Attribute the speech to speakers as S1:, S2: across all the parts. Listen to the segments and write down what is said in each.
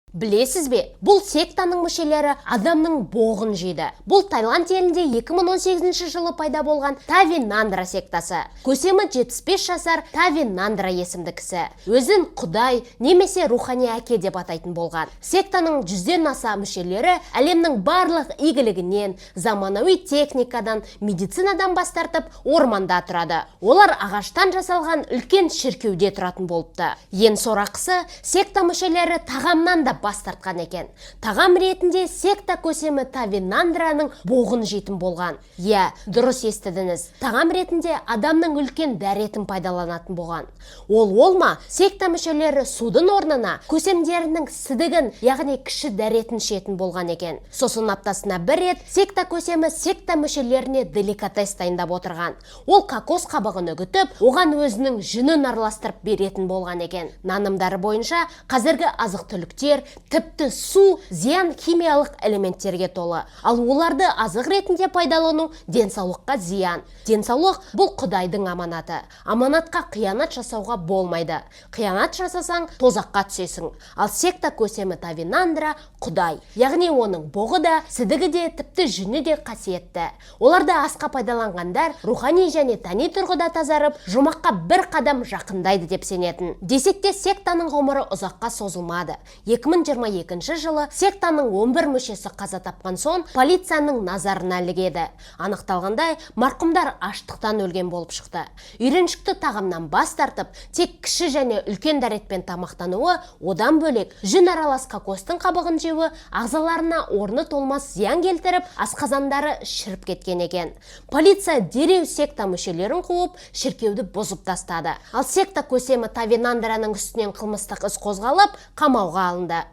S1: Білесіз бе, бұл сектаның мүшелері адамның боғын жейді. Бұл Таиланд елінде 2018 жылы пайда болған Тави Нандра сектасы. Көсемі 75 жасар Тави Нандра есімді кісі. Өзін құдай немесе рухани әке деп атайтын болған. Сектаның 100-ден аса мүшелері әлемнің барлық игілігінен, заманауи техникадан, медицинадан бас тартып орманда тұрады. Олар ағаштан жасалған үлкен шіркеуде тұратын болыпты. Ең сорақысы, секта мүшелері тағамнан да бас тартқан екен. Тағам ретінде секта көсемі Тави Нандраның боғын жейтін болған. Иә, дұрыс естідіңіз. Тағам ретінде адамның үлкен дәретін пайдаланатын болған. Ол ма, секта мүшелері судың орнына көсемдерінің сідігін, яғни кіші дәретін ішетін болған екен. Сосын аптасына бір рет секта көсемі секта мүшелеріне деликатес дайындап отырған. Ол кокос қабығын үгітіп, оған өзінің жүнін араластырып беретін болған екен. Нанымдары бойынша қазіргі азық-түліктер, тіпті су зиян химиялық элементтерге толы. Ал оларды азық ретінде пайдалану денсаулыққа зиян. Денсаулық бұл құдайдың аманаты. Аманатқа қиянат жасауға болмайды. Қиянат жасасаң тозаққа түсесің. Ал секта көсемі Тави Нандра құдай. Яғни оның боғы да, сідігі де, тіпті жүні де қасиетті. Оларды асқа пайдаланғандар рухани және тәни тұрғыда тазарып, жұмаққа бір қадам жақындайды деп сенетін. Десек те сектаның ғұмыры ұзаққа созылмады. 2022 жылы сектаның 11 мүшесі қаза тапқан соң полицияның назарына ілігеді. Анықталғандай, марқұмдар аштықтан өлген болып шықты. Үйреншікті тағамнан бас тартып, тек кіші және үлкен дәретпен тамақтануы, одан бөлек жүн аралас кокостың қабығын жеуі ағзаларына орны толмас зиян келтіріп, асқазандары шіріп кеткен екен. Полиция дереу секта мүшелерін қуып, шіркеуді бұзып тастады. Ал секта көсемі Тави Нандраның үстінен қылмыстық іс қозғалып, қамауға алынды.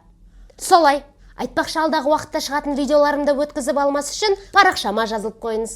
S1: Солай, айтпақшы алдағы уақытта шығатын видеоларымды өткізіп алмас үшін парақшама жазылып қойыңыз.